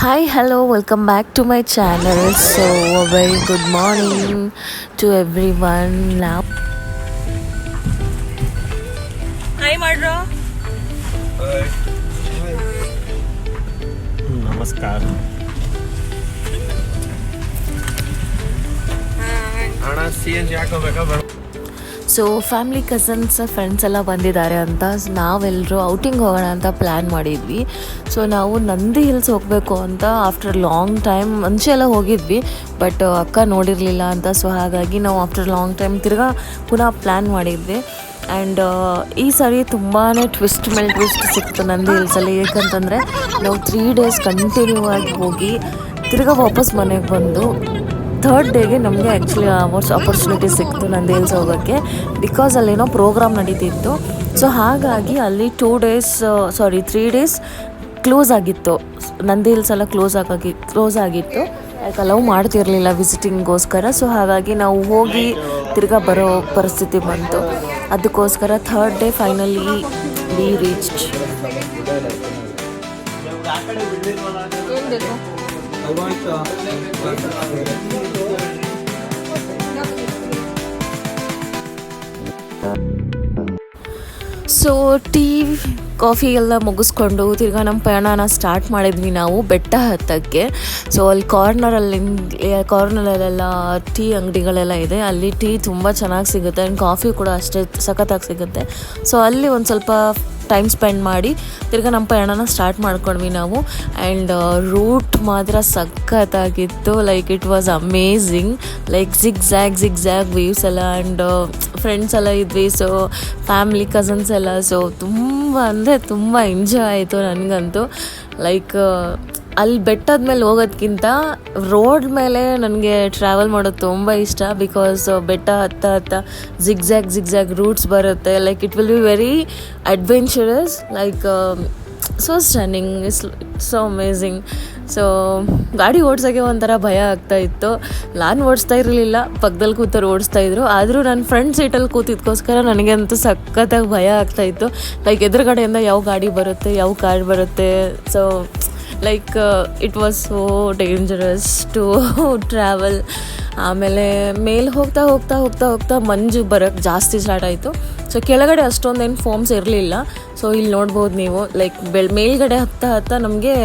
Hi, hello, welcome back to my channel. So, a very good morning to everyone. Now, hi ಮಾಡ್ರೋ. ನಮಸ್ಕಾರ ಅಣ್ಣ C N G ಹಾಕೋಬೇಕಾ ಬೇಡ? So family ಕಸನ್ಸ್ friends ಎಲ್ಲ ಬಂದಿದ್ದಾರೆ ಅಂತ ನಾವೆಲ್ಲರೂ ಔಟಿಂಗ್ ಹೋಗೋಣ ಅಂತ ಪ್ಲ್ಯಾನ್ ಮಾಡಿದ್ವಿ. ಸೊ ನಾವು ನಂದಿ ಹಿಲ್ಸ್ ಹೋಗಬೇಕು ಅಂತ ಆಫ್ಟರ್ ಲಾಂಗ್ ಟೈಮ್ ಮುಂಚೆ ಎಲ್ಲ ಹೋಗಿದ್ವಿ, ಬಟ್ ಅಕ್ಕ ನೋಡಿರಲಿಲ್ಲ ಅಂತ. ಸೊ ಹಾಗಾಗಿ ನಾವು ಆಫ್ಟರ್ ಲಾಂಗ್ ಟೈಮ್ ತಿರ್ಗಾ ಪುನಃ ಪ್ಲ್ಯಾನ್ ಮಾಡಿದ್ವಿ. ಆ್ಯಂಡ್ ಈ ಸಾರಿ ತುಂಬಾ ಟ್ವಿಸ್ಟ್ ಮೇಲೆ ಟ್ವಿಸ್ಟ್ ಸಿಕ್ತು ನಂದಿ ಹಿಲ್ಸಲ್ಲಿ. ಏಕಂತಂದರೆ ನಾವು 3 days ಕಂಟಿನ್ಯೂ ಆಗಿ ಹೋಗಿ ತಿರ್ಗಾ ವಾಪಸ್ ಮನೆಗೆ ಬಂದು ಥರ್ಡ್ ಡೇಗೆ ನಮಗೆ ಆ್ಯಕ್ಚುಲಿ ಆಪರ್ಚುನಿಟಿ ಸಿಕ್ತು ನಂದಿ ಹಿಲ್ಸ್ ಹೋಗೋಕ್ಕೆ. ಬಿಕಾಸ್ ಅಲ್ಲೇನೋ ಪ್ರೋಗ್ರಾಮ್ ನಡೀತಿತ್ತು. ಸೊ ಹಾಗಾಗಿ ಅಲ್ಲಿ 3 days ಕ್ಲೋಸ್ ಆಗಿತ್ತು. ನಂದಿ ಹಿಲ್ಸ್ ಎಲ್ಲ ಕ್ಲೋಸ್ ಆಗಿತ್ತು. ಲೈಕ್ ಅಲೌ ಮಾಡ್ತಿರಲಿಲ್ಲ ವಿಸಿಟಿಂಗ್ಗೋಸ್ಕರ. ಸೊ ಹಾಗಾಗಿ ನಾವು ಹೋಗಿ ತಿರ್ಗಾ ಬರೋ ಪರಿಸ್ಥಿತಿ ಬಂತು. ಅದಕ್ಕೋಸ್ಕರ third day finally we reached. So tea coffee ಎಲ್ಲ ಮುಗಿಸ್ಕೊಂಡು ತಿರ್ಗಾ ನಮ್ಮ ಪ್ರಯಾಣನ ಸ್ಟಾರ್ಟ್ ಮಾಡಿದ್ವಿ ನಾವು ಬೆಟ್ಟ ಹತ್ತಕ್ಕೆ. ಸೊ ಅಲ್ಲಿ ಕಾರ್ನರಲ್ಲೆಲ್ಲ ಟೀ ಅಂಗಡಿಗಳೆಲ್ಲ ಇದೆ. ಅಲ್ಲಿ ಟೀ ತುಂಬ ಚೆನ್ನಾಗಿ ಸಿಗುತ್ತೆ ಆ್ಯಂಡ್ ಕಾಫಿ ಕೂಡ ಅಷ್ಟೇ ಸಖತ್ತಾಗಿ ಸಿಗುತ್ತೆ. ಸೊ ಅಲ್ಲಿ ಒಂದು ಸ್ವಲ್ಪ ಟೈಮ್ ಸ್ಪೆಂಡ್ ಮಾಡಿ ತಿರ್ಗಾ ನಮ್ಮ ಪ್ರಯಾಣನ ಸ್ಟಾರ್ಟ್ ಮಾಡ್ಕೊಂಡ್ವಿ ನಾವು. ಆ್ಯಂಡ್ ರೂಟ್ ಮಾತ್ರ ಸಖತ್ತಾಗಿತ್ತು. Like it was amazing. Like zigzag views ಎಲ್ಲ. ಆ್ಯಂಡ್ ಫ್ರೆಂಡ್ಸ್ ಎಲ್ಲ ಇದ್ವಿ. ಸೊ ಫ್ಯಾಮಿಲಿ ಕಸನ್ಸ್ ಎಲ್ಲ. ಸೊ ತುಂಬ ಎಂಜಾಯ್ ಆಯಿತು ನನಗಂತೂ. ಲೈಕ್ ಅಲ್ಲಿ ಬೆಟ್ಟದ ಮೇಲೆ ಹೋಗೋದ್ಕಿಂತ ರೋಡ್ ಮೇಲೆ ನನಗೆ ಟ್ರಾವೆಲ್ ಮಾಡೋದು ತುಂಬ ಇಷ್ಟ. ಬಿಕಾಸ್ ಬೆಟ್ಟ ಹತ್ತ ಜಿಗ್-ಜ್ಯಾಗ್ ರೂಟ್ಸ್ ಬರುತ್ತೆ. Like it will be very adventurous. Like so stunning, it's so amazing. So ಗಾಡಿ ಓಡ್ಸೋಕ್ಕೆ ಒಂಥರ ಭಯ ಆಗ್ತಾಯಿತ್ತು. ನಾನು ಓಡಿಸ್ತಾ ಇರಲಿಲ್ಲ, ಪಕ್ಕದಲ್ಲಿ ಕೂತವ್ರು ಓಡಿಸ್ತಾಯಿದ್ರು. ಆದರೂ ನನ್ನ ಫ್ರಂಟ್ ಸೀಟಲ್ಲಿ ಕೂತಿದ್ದಕ್ಕೋಸ್ಕರ ನನಗಂತೂ ಸಖತ್ತಾಗಿ ಭಯ ಆಗ್ತಾಯಿತ್ತು. ಲೈಕ್ ಎದುರುಗಡೆಯಿಂದ ಯಾವ ಗಾಡಿ ಬರುತ್ತೆ, ಯಾವ ಕಾರ್ ಬರುತ್ತೆ. So like it was so dangerous to travel. ಆಮೇಲೆ ಮೇಲೆ ಹೋಗ್ತಾ ಮಂಜು ಬರೋಕ್ಕೆ ಜಾಸ್ತಿ ಸ್ಟಾರ್ಟ್ ಆಯಿತು. ಸೊ ಕೆಳಗಡೆ ಅಷ್ಟೊಂದೇನು ಫೋಮ್ಸ್ ಇರಲಿಲ್ಲ. ಸೊ ಇಲ್ಲಿ ನೋಡ್ಬೋದು ನೀವು. ಲೈಕ್ ಮೇಲ್ಗಡೆ ಹತ್ತ ನಮಗೆ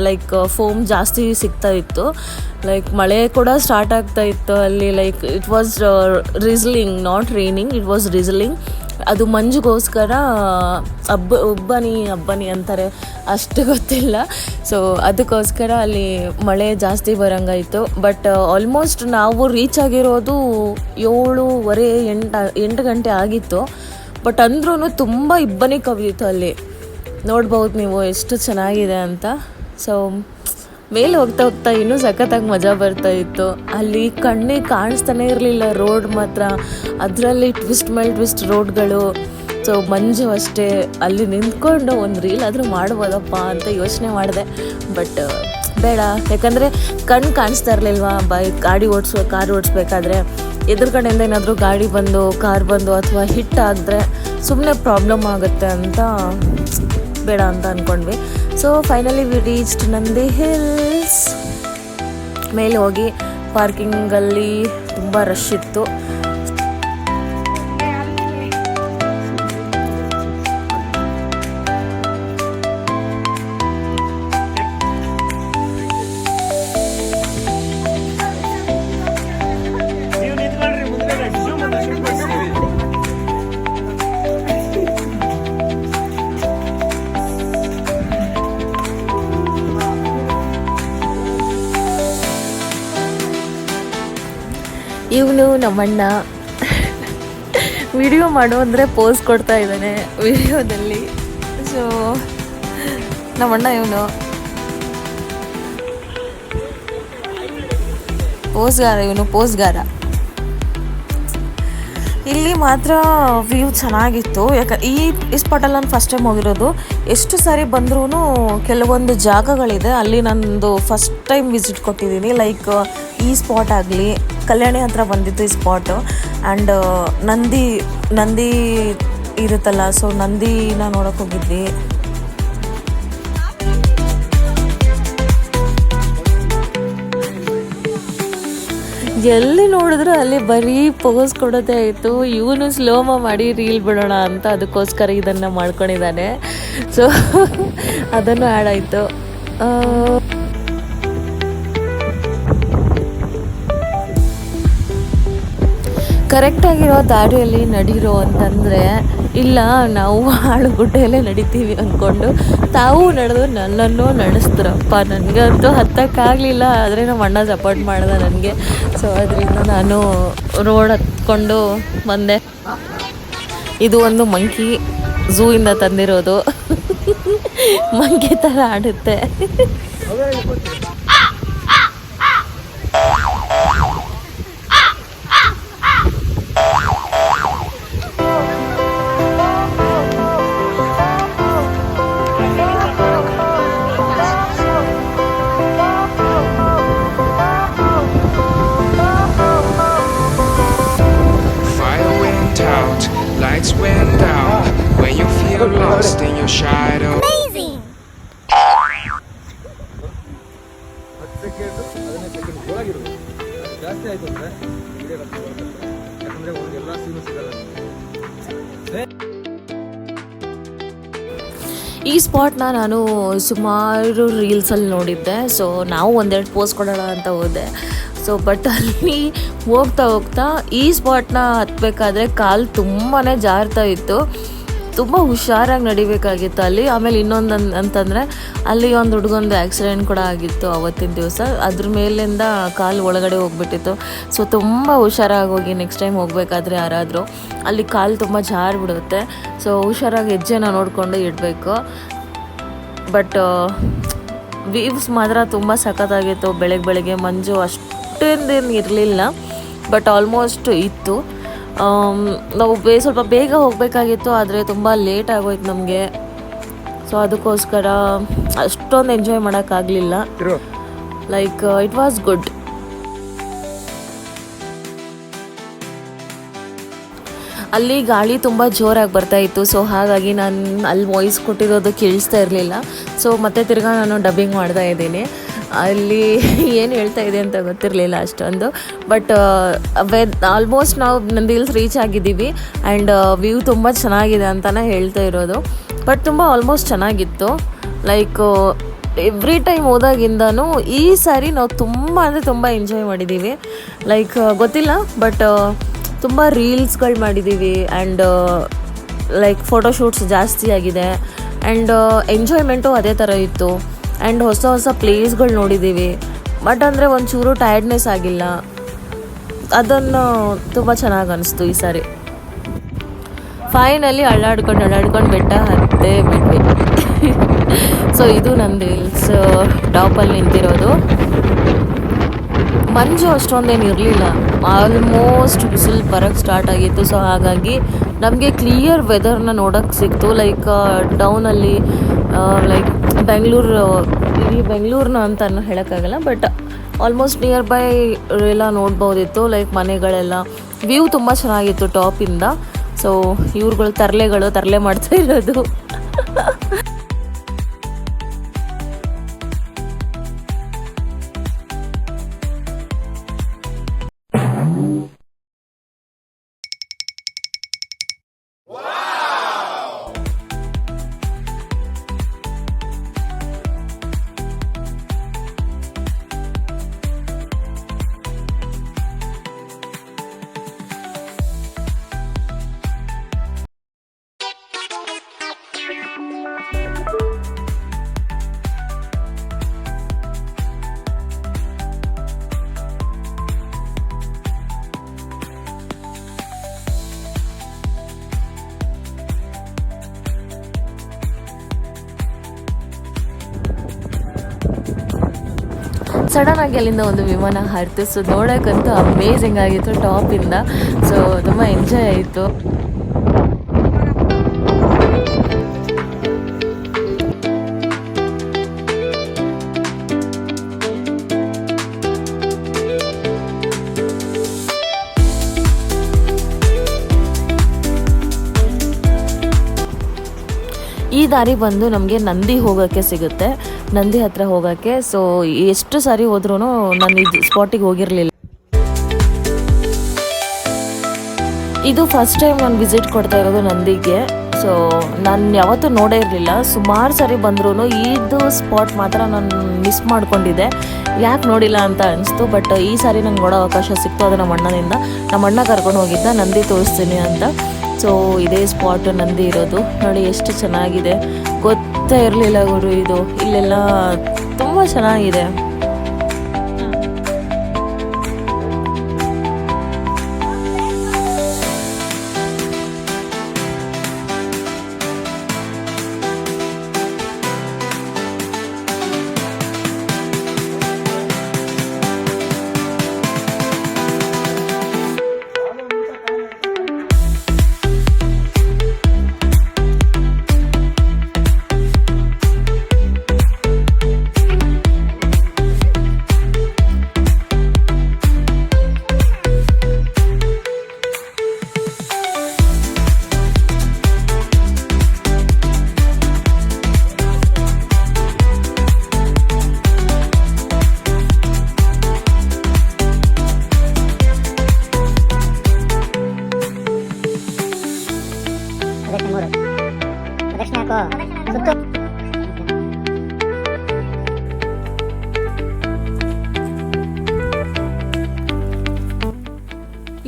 ಲೈಕ್ ಫೋಮ್ ಜಾಸ್ತಿ ಸಿಗ್ತಾ ಇತ್ತು. ಲೈಕ್ ಮಳೆ ಕೂಡ ಸ್ಟಾರ್ಟ್ ಆಗ್ತಾ ಇತ್ತು ಅಲ್ಲಿ. Like it was drizzling, not raining, it was drizzling. ಅದು ಮಂಜಿಗೋಸ್ಕರ ಅಬ್ಬನಿ ಅಂತಾರೆ, ಅಷ್ಟು ಗೊತ್ತಿಲ್ಲ. ಸೊ ಅದಕ್ಕೋಸ್ಕರ ಅಲ್ಲಿ ಮಳೆ ಜಾಸ್ತಿ ಬರೋಂಗಾಯಿತು. ಬಟ್ ಆಲ್ಮೋಸ್ಟ್ ನಾವು ರೀಚ್ ಆಗಿರೋದು 7:30-8 ಗಂಟೆ ಆಗಿತ್ತು. ಬಟ್ ಅಂದ್ರೂ ತುಂಬ ಇಬ್ಬನಿ ಕವಿಯಿತ್ತು ಅಲ್ಲಿ. ನೋಡ್ಬೋದು ನೀವು ಎಷ್ಟು ಚೆನ್ನಾಗಿದೆ ಅಂತ. ಸೊ ಮೇಲೆ ಹೋಗ್ತಾ ಇನ್ನೂ ಸಖತ್ತಾಗಿ ಮಜಾ ಬರ್ತಾಯಿತ್ತು. ಅಲ್ಲಿ ಕಣ್ಣಿಗೆ ಕಾಣಿಸ್ತಾನೆ ಇರಲಿಲ್ಲ ರೋಡ್ ಮಾತ್ರ. ಅದರಲ್ಲಿ ಟ್ವಿಸ್ಟ್ ಮೇಲೆ ಟ್ವಿಸ್ಟ್ ರೋಡ್ಗಳು. ಸೊ ಮಂಜು ಅಷ್ಟೇ. ಅಲ್ಲಿ ನಿಂತ್ಕೊಂಡು ಒಂದು ರೀಲ್ ಆದರೂ ಮಾಡ್ಬೋದಪ್ಪ ಅಂತ ಯೋಚನೆ ಮಾಡಿದೆ. ಬಟ್ ಬೇಡ, ಯಾಕಂದರೆ ಕಣ್ಣು ಕಾಣಿಸ್ತಾ ಇರಲಿಲ್ವಾ ಕಾರ್ ಓಡಿಸ್ಬೇಕಾದ್ರೆ. ಎದುರುಗಡೆಯಿಂದ ಏನಾದರೂ ಗಾಡಿ ಬಂದು, ಕಾರ್ ಬಂದು ಅಥವಾ ಹಿಟ್ ಆಗಿದ್ರೆ ಸುಮ್ಮನೆ ಪ್ರಾಬ್ಲಮ್ ಆಗುತ್ತೆ ಅಂತ ಬೇಡ ಅಂತ ಅಂದ್ಕೊಂಡ್ವಿ. So finally we reached Nandi Hills. ಮೇಲೆ ಹೋಗಿ ಪಾರ್ಕಿಂಗಲ್ಲಿ ತುಂಬ ರಶ್ ಇತ್ತು. ಇವನು ನಮ್ಮಣ್ಣ ವಿಡಿಯೋ ಮಾಡು ಅಂದರೆ ಪೋಸ್ ಕೊಡ್ತಾ ಇದ್ದಾನೆ ವಿಡಿಯೋದಲ್ಲಿ. ಸೊ ನಮ್ಮಣ್ಣ ಇವನು ಪೋಸ್ಗಾರ. ಇಲ್ಲಿ ಮಾತ್ರ ವ್ಯೂ ಚೆನ್ನಾಗಿತ್ತು. ಈ ಸ್ಪಾಟಲ್ಲಿ ನಾನು ಫಸ್ಟ್ ಟೈಮ್ ಹೋಗಿರೋದು. ಎಷ್ಟು ಸಾರಿ ಬಂದ್ರೂ ಕೆಲವೊಂದು ಜಾಗಗಳಿದೆ ಅಲ್ಲಿ ನಂದು ಫಸ್ಟ್ ಟೈಮ್ ವಿಸಿಟ್ ಕೊಟ್ಟಿದ್ದೀನಿ. ಲೈಕ್ ಈ ಸ್ಪಾಟ್ ಆಗಲಿ, ಕಲ್ಯಾಣಿ ಹತ್ರ ಬಂದಿತ್ತು ಈ ಸ್ಪಾಟು. ಆ್ಯಂಡ್ ನಂದಿ ಇರುತ್ತಲ್ಲ, ಸೊ ನಂದಿನ ನೋಡೋಕೆ ಹೋಗಿದ್ವಿ. ಎಲ್ಲಿ ನೋಡಿದ್ರು ಅಲ್ಲಿ ಬರೀ ಪೋಸ್ ಕೊಡೋದೇ ಆಯಿತು. ಇವನು ಸ್ಲೋಮೋ ಮಾಡಿ ರೀಲ್ ಬಿಡೋಣ ಅಂತ ಅದಕ್ಕೋಸ್ಕರ ಇದನ್ನು ಮಾಡ್ಕೊಂಡಿದ್ದಾನೆ. ಸೊ ಅದನ್ನು ಆ್ಯಡ್ ಆಯಿತು. ಕರೆಕ್ಟಾಗಿರೋ ದಾರಿಯಲ್ಲಿ ನಡೀರೋ ಅಂತಂದರೆ ಇಲ್ಲ ನಾವು ಹಾಳುಗುಡ್ಡೆಯಲ್ಲೇ ನಡಿತೀವಿ ಅಂದ್ಕೊಂಡು ತಾವು ನಡೆದು ನನ್ನನ್ನು ನಡೆಸಿದ್ರಪ್ಪ. ನನಗಂತೂ ಹತ್ತಕ್ಕಾಗಲಿಲ್ಲ, ಆದರೆ ನಮ್ಮ ಅಣ್ಣ ಸಪೋರ್ಟ್ ಮಾಡ್ದೆ ನನಗೆ. ಸೊ ಅದರಿಂದ ನಾನು ರೋಡ್ ಹತ್ಕೊಂಡು ಬಂದೆ. ಇದು ಒಂದು ಮಂಕಿ ಝೂಯಿಂದ ತಂದಿರೋದು. ಮಂಕಿ ಥರ ಆಡುತ್ತೆ. Lights went down when you feel lost in your shadow. Amazing. ಜಾಸ್ತಿ ಆಯ್ತು ಅಂದ್ರೆ ಯಾಕಂದ್ರೆ ಎಲ್ಲ ಸೀನು ಸಿಗಲ್ಲ. ಈ ಸ್ಪಾಟ್ನ ನಾನು ಸುಮಾರು ರೀಲ್ಸಲ್ಲಿ ನೋಡಿದ್ದೆ. ಸೊ ನಾವು ಒಂದೆರಡು ಪೋಸ್ಟ್ ಕೊಡೋಣ ಅಂತ ಹೋದೆ. ಸೊ ಬಟ್ ಅಲ್ಲಿ ಹೋಗ್ತಾ ಈ ಸ್ಪಾಟ್ನ ಹತ್ತಬೇಕಾದ್ರೆ ಕಾಲು ತುಂಬಾ ಜಾರ್ತಾ ಇತ್ತು. ತುಂಬ ಹುಷಾರಾಗಿ ನಡಿಬೇಕಾಗಿತ್ತು ಅಲ್ಲಿ. ಆಮೇಲೆ ಇನ್ನೊಂದು ಅಂತಂದರೆ ಅಲ್ಲಿ ಒಂದು ಹುಡುಗಂದು ಆಕ್ಸಿಡೆಂಟ್ ಕೂಡ ಆಗಿತ್ತು ಅವತ್ತಿನ ದಿವಸ. ಅದ್ರ ಮೇಲಿಂದ ಕಾಲು ಒಳಗಡೆ ಹೋಗ್ಬಿಟ್ಟಿತ್ತು. ಸೊ ತುಂಬ ಹುಷಾರಾಗಿ ಹೋಗಿ ನೆಕ್ಸ್ಟ್ ಟೈಮ್ ಹೋಗಬೇಕಾದ್ರೆ ಯಾರಾದರೂ ಅಲ್ಲಿ ಕಾಲು ತುಂಬ ಜಾರಿಬಿಡುತ್ತೆ. ಸೊ ಹುಷಾರಾಗಿ ಹೆಜ್ಜೆನ ನೋಡಿಕೊಂಡು ಇಡಬೇಕು. ಬಟ್ ವೀವ್ಸ್ ಮಾತ್ರ ತುಂಬ ಸಖತ್ತಾಗಿತ್ತು. ಬೆಳಗ್ಗೆ ಮಂಜು ಅಷ್ಟೇನು ಇರಲಿಲ್ಲ, ಬಟ್ ಆಲ್ಮೋಸ್ಟ್ ಇತ್ತು. ನಾವು ಸ್ವಲ್ಪ ಬೇಗ ಹೋಗಬೇಕಾಗಿತ್ತು, ಆದರೆ ತುಂಬ ಲೇಟ್ ಆಗೋಯ್ತು ನಮಗೆ. ಸೊ ಅದಕ್ಕೋಸ್ಕರ ಅಷ್ಟೊಂದು ಎಂಜಾಯ್ ಮಾಡೋಕ್ಕಾಗಲಿಲ್ಲ. Like it was good. ಅಲ್ಲಿ ಗಾಳಿ ತುಂಬ ಜೋರಾಗಿ ಬರ್ತಾಯಿತ್ತು. ಸೊ ಹಾಗಾಗಿ ನಾನು ಅಲ್ಲಿ ವಾಯ್ಸ್ ಕೊಟ್ಟಿರೋದು ಕೇಳಿಸ್ತಾ ಇರಲಿಲ್ಲ. ಸೊ ಮತ್ತೆ ತಿರ್ಗಾ ನಾನು ಡಬ್ಬಿಂಗ್ ಮಾಡ್ತಾ ಇದ್ದೀನಿ. ಅಲ್ಲಿ ಏನು ಹೇಳ್ತಾ ಇದೆ ಅಂತ ಗೊತ್ತಿರಲಿಲ್ಲ ಅಷ್ಟೊಂದು. ಬಟ್ ಆಲ್ಮೋಸ್ಟ್ ನಾವು ನಂದಿ ಹಿಲ್ಸ್ ರೀಚ್ ಆಗಿದ್ದೀವಿ. ಆ್ಯಂಡ್ ವ್ಯೂ ತುಂಬ ಚೆನ್ನಾಗಿದೆ ಅಂತಲೇ ಹೇಳ್ತಾ ಇರೋದು. ಬಟ್ ತುಂಬ ಆಲ್ಮೋಸ್ಟ್ ಚೆನ್ನಾಗಿತ್ತು. ಲೈಕ್ ಎವ್ರಿ ಟೈಮ್ ಹೋದಾಗಿಂದನೂ ಈ ಸಾರಿ ನಾವು ತುಂಬ ಎಂಜಾಯ್ ಮಾಡಿದ್ದೀವಿ. ಲೈಕ್ ಗೊತ್ತಿಲ್ಲ, ಬಟ್ ತುಂಬ ರೀಲ್ಸ್ಗಳು ಮಾಡಿದ್ದೀವಿ. ಆ್ಯಂಡ್ ಲೈಕ್ ಫೋಟೋಶೂಟ್ಸ್ ಜಾಸ್ತಿ ಆಗಿದೆ. ಆ್ಯಂಡ್ ಎಂಜಾಯ್ಮೆಂಟು ಅದೇ ಥರ ಇತ್ತು. ಆ್ಯಂಡ್ ಹೊಸ ಪ್ಲೇಸ್ಗಳು ನೋಡಿದ್ದೀವಿ. ಬಟ್ ಅಂದರೆ ಒಂಚೂರು ಟಯರ್ಡ್ನೆಸ್ ಆಗಿಲ್ಲ. ಅದನ್ನು ತುಂಬ ಚೆನ್ನಾಗಿ ಅನಿಸ್ತು ಈ ಸಾರಿ. ಫೈನಲಿ ಅಳ್ಳಾಡ್ಕೊಂಡು ಬೆಟ್ಟ ಹತ್ತೇ ಬಿಟ್ವಿ. ಸೊ ಇದು ನಂದಿ ಹಿಲ್ಸ್ ಟಾಪಲ್ಲಿ ನಿಂತಿರೋದು. ಮಂಜು ಅಷ್ಟೊಂದೇನು ಇರಲಿಲ್ಲ. ಆಲ್ಮೋಸ್ಟ್ ಬಿಸಿಲು ಬರೋಕ್ಕೆ ಸ್ಟಾರ್ಟ್ ಆಗಿತ್ತು. ಸೊ ಹಾಗಾಗಿ ನಮಗೆ ಕ್ಲಿಯರ್ ವೆದರ್ನ ನೋಡೋಕ್ಕೆ ಸಿಕ್ತು. ಲೈಕ್ ಡೌನಲ್ಲಿ ಲೈಕ್ ಬೆಂಗಳೂರನ್ನ ಅಂತ ಹೇಳೋಕ್ಕಾಗಲ್ಲ, ಬಟ್ ಆಲ್ಮೋಸ್ಟ್ ನಿಯರ್ ಬೈ ಎಲ್ಲ ನೋಡ್ಬೋದಿತ್ತು. ಲೈಕ್ ಮನೆಗಳೆಲ್ಲ ವ್ಯೂ ತುಂಬ ಚೆನ್ನಾಗಿತ್ತು ಟಾಪಿಂದ. ಸೊ ಇವ್ರುಗಳು ತರಲೆ ಮಾಡ್ತಾ ಇರೋದು. ಸಡನ್ನಾಗಿ ಅಲ್ಲಿಂದ ಒಂದು ವಿಮಾನ ಹಾರಿತು. ಸೊ ನೋಡೋಕ್ಕಂತೂ ಅಮೇಝಿಂಗ್ ಆಗಿತ್ತು ಟಾಪಿಂದ. ಸೊ ತುಂಬ ಎಂಜಾಯ್ ಆಯಿತು. ಈ ದಾರಿ ಬಂದು ನಮಗೆ ನಂದಿ ಹೋಗೋಕ್ಕೆ ಸಿಗುತ್ತೆ, ನಂದಿ ಹತ್ರ ಹೋಗೋಕ್ಕೆ. ಸೊ ಎಷ್ಟು ಸಾರಿ ಹೋದ್ರೂ ನಾನು ಈ ಸ್ಪಾಟಿಗೆ ಹೋಗಿರಲಿಲ್ಲ. ಇದು ಫಸ್ಟ್ ಟೈಮ್ ನಾನು ವಿಸಿಟ್ ಕೊಡ್ತಾ ಇರೋದು ನಂದಿಗೆ. ಸೊ ನಾನು ಯಾವತ್ತೂ ನೋಡೇ ಇರಲಿಲ್ಲ. ಸುಮಾರು ಸರಿ ಬಂದ್ರೂ ಇದು ಸ್ಪಾಟ್ ಮಾತ್ರ ನಾನು ಮಿಸ್ ಮಾಡ್ಕೊಂಡಿದ್ದೆ. ಯಾಕೆ ನೋಡಿಲ್ಲ ಅಂತ ಅನಿಸ್ತು. ಬಟ್ ಈ ಸಾರಿ ನಂಗೆ ನೋಡೋ ಅವಕಾಶ ಸಿಕ್ತು. ಅದು ನಮ್ಮ ಅಣ್ಣನಿಂದ. ನಮ್ಮ ಅಣ್ಣ ಕರ್ಕೊಂಡು ಹೋಗಿದ್ದ ನಂದಿ ತೋರಿಸ್ತೀನಿ ಅಂತ. ಸೊ ಇದೇ ಸ್ಪಾಟ್ ನಂದಿ ಇರೋದು. ನೋಡಿ ಎಷ್ಟು ಚೆನ್ನಾಗಿದೆ. ಗೊತ್ತೇ ಇರಲಿಲ್ಲ ಗುರು ಇದು. ಇಲ್ಲೆಲ್ಲ ತುಂಬ ಚೆನ್ನಾಗಿದೆ.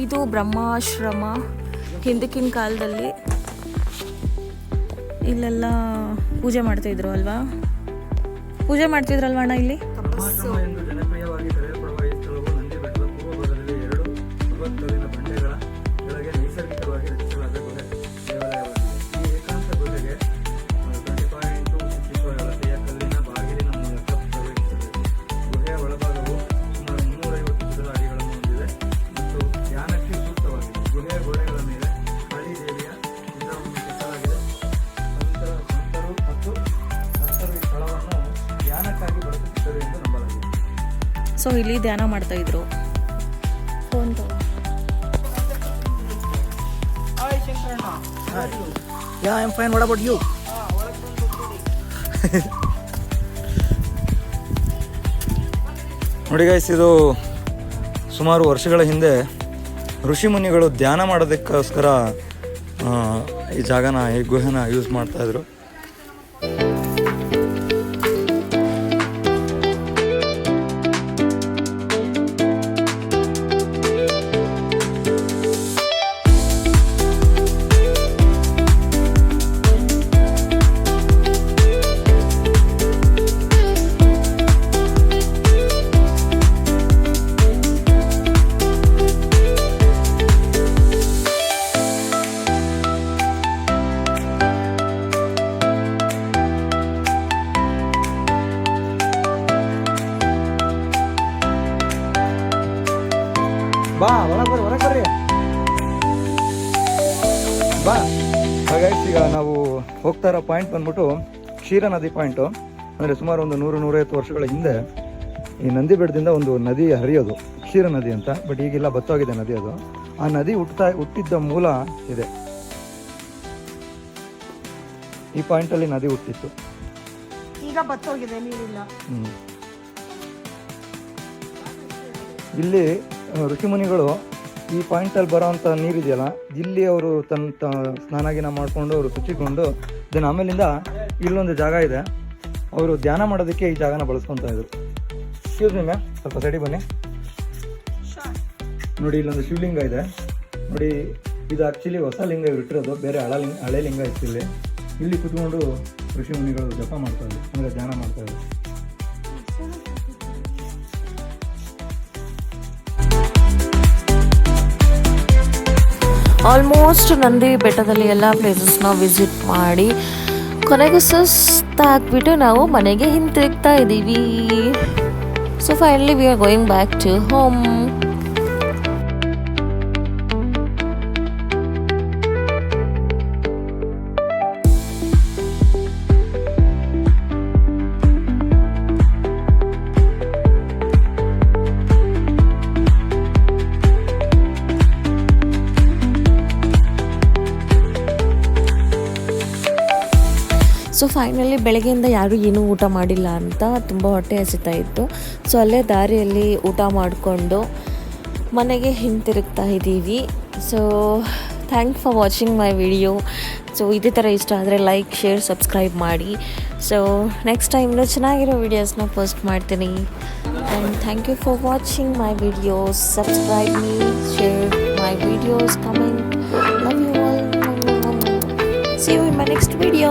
ಇದು ಬ್ರಹ್ಮಾಶ್ರಮ. ಹಿಂದಕ್ಕಿನ ಕಾಲದಲ್ಲಿ ಇಲ್ಲೆಲ್ಲ ಪೂಜೆ ಮಾಡ್ತಾಯಿದ್ರು ಅಲ್ವಾ? ಪೂಜೆ ಮಾಡ್ತಿದ್ರಲ್ವ ಅಣ್ಣ ಇಲ್ಲಿ? ಎಂದು ಜನಪ್ರಿಯವಾಗಿ ಕರೆಯಲ್ಪಡುವ ಈ ಸ್ಥಳವು ನಂದಿ ಬೆಟ್ಟದ ಪೂರ್ವ ಭಾಗದಲ್ಲಿ 2 ಬೃಹತ್ ಬಂಡೆಗಳ ಕೆಳಗೆ ನೈಸರ್ಗಿಕವಾಗಿ ರಚಿಸಲಾದ ಗುಹೆ ದೇವಾಲಯವಾಗಿದೆ. ಈ ಏಕಾಂತ ಗುಹೆಗೆ 25 ಅಳತೆಯ ಕಲ್ಲಿನ ಬಾಗಿಲಿನ ಮೂಲಕ ಪ್ರವೇಶಿಸಬೇಕು. ಗುಹೆಯ ಒಳಭಾಗವು ಸುಮಾರು 350 ಚದರ ಅಡಿಗಳನ್ನು ಹೊಂದಿದೆ ಮತ್ತು ಧ್ಯಾನಕ್ಕೆ ಸೂಕ್ತವಾಗಿದೆ. ಗುಹೆಯ ಗೋಡೆಗಳ ಮೇಲೆ ಕಾಳಿ ದೇವಿಯ ಚಿತ್ರವನ್ನು ಕೆತ್ತಲಾಗಿದೆ. ಸಂತರು ಮತ್ತು ಸಂತರು ಈ ಸ್ಥಳವನ್ನು ಧ್ಯಾನಕ್ಕಾಗಿ ಬಳಸುತ್ತಿದ್ದರು ಎಂದು ನಂಬಲಾಗಿದೆ. ಸೊ ಇಲ್ಲಿ ಧ್ಯಾನ ಮಾಡ್ತಾ ಇದ್ರು. Phone Yeah, I'm fine. What about you? ನೋಡಿ ಗೈಸ್, ಇದು ಸುಮಾರು ವರ್ಷಗಳ ಹಿಂದೆ ಋಷಿ ಮುನಿಗಳು ಧ್ಯಾನ ಮಾಡೋದಕ್ಕೋಸ್ಕರ ಈ ಜಾಗನ, ಈ ಗುಹೆನ ಯೂಸ್ ಮಾಡ್ತಾಯಿದ್ರು. ಬಾ ಹೊರಗೆ ಬರ್ರಿ ಬಾ. ಹಾಗಾಗಿ ಈಗ ನಾವು ಹೋಗ್ತಾ ಇರೋ ಪಾಯಿಂಟ್ ಬಂದ್ಬಿಟ್ಟು ಕ್ಷೀರ ನದಿ ಪಾಯಿಂಟು. ಅಂದರೆ ಸುಮಾರು ಒಂದು 100-150 ವರ್ಷಗಳ ಹಿಂದೆ ಈ ನಂದಿ ಬೆಟ್ಟದಿಂದ ಒಂದು ನದಿ ಹರಿಯೋದು, ಕ್ಷೀರ ನದಿ ಅಂತ. ಬಟ್ ಈಗೆಲ್ಲ ಬತ್ತೋಗಿದೆ ನದಿ. ಅದು ಆ ನದಿ ಹುಟ್ಟಿದ್ದ ಮೂಲ ಇದೆ. ಈ ಪಾಯಿಂಟಲ್ಲಿ ನದಿ ಹುಟ್ಟಿತ್ತು. ಈಗ ಬತ್ತೋಗಿದೆ, ನೀರಿಲ್ಲ. ಇಲ್ಲಿ ಋಷಿಮುನಿಗಳು ಈ ಪಾಯಿಂಟಲ್ಲಿ ಬರೋವಂಥ ನೀರಿದೆಯಲ್ಲ, ಇಲ್ಲಿ ಅವರು ತನ್ನ ಸ್ನಾನ ಮಾಡಿಕೊಂಡು ಅವರು ಶುಚಿಗೊಂಡು ದೆನ್ ಆಮೇಲಿಂದ ಇಲ್ಲೊಂದು ಜಾಗ ಇದೆ, ಅವರು ಧ್ಯಾನ ಮಾಡೋದಕ್ಕೆ ಈ ಜಾಗನ ಬಳಸ್ಕೊತಾ ಇದ್ರು. ಎಕ್ಸ್ಕ್ಯೂಸ್ ಮಿ ಮ್ಯಾಮ್, ಸ್ವಲ್ಪ ಸೈಡಿಗೆ ಬನ್ನಿ. ನೋಡಿ, ಇಲ್ಲೊಂದು ಶಿವಲಿಂಗ ಇದೆ ನೋಡಿ. ಇದು ಆ್ಯಕ್ಚುಲಿ ಹೊಸ ಲಿಂಗ ಇವ್ರು ಇಟ್ಟಿರೋದು, ಬೇರೆ ಹಳೆ ಲಿಂಗ ಇತ್ತು. ಇಲ್ಲಿ ಕುತ್ಕೊಂಡು ಋಷಿಮುನಿಗಳು ಜಪ ಮಾಡ್ತಾಯಿದ್ರು, ಅಂದರೆ ಧ್ಯಾನ ಮಾಡ್ತಾಯಿದ್ರು. ಆಲ್ಮೋಸ್ಟ್ ನಂದಿ ಬೆಟ್ಟದಲ್ಲಿ ಎಲ್ಲ ಪ್ಲೇಸಸ್ನ ವಿಸಿಟ್ ಮಾಡಿ ಕೊನೆಗೆ ಸುಸ್ತಾಗ್ಬಿಟ್ಟು ನಾವು ಮನೆಗೆ ಹಿಂತಿರುಗ್ತಾ ಇದ್ದೀವಿ. So finally we are going back to home. So finally ಬೆಳಗ್ಗೆಯಿಂದ ಯಾರೂ ಏನೂ ಊಟ ಮಾಡಿಲ್ಲ ಅಂತ ತುಂಬ ಹೊಟ್ಟೆ ಹಸಿತಾ ಇತ್ತು. ಸೊ ಅಲ್ಲೇ ದಾರಿಯಲ್ಲಿ ಊಟ ಮಾಡಿಕೊಂಡು ಮನೆಗೆ ಹಿಂತಿರುಗ್ತಾ ಇದ್ದೀವಿ. So thanks for watching my video. So ಇದೇ ಥರ ಇಷ್ಟ ಆದರೆ ಲೈಕ್, ಶೇರ್, ಸಬ್ಸ್ಕ್ರೈಬ್ ಮಾಡಿ. ಸೊ ನೆಕ್ಸ್ಟ್ ಟೈಮ್ನು ಚೆನ್ನಾಗಿರೋ ವೀಡಿಯೋಸ್ನ ಪೋಸ್ಟ್ ಮಾಡ್ತೀನಿ. And thank you for watching my videos. Subscribe me, share my videos, comment. Love you all. See you in my next video.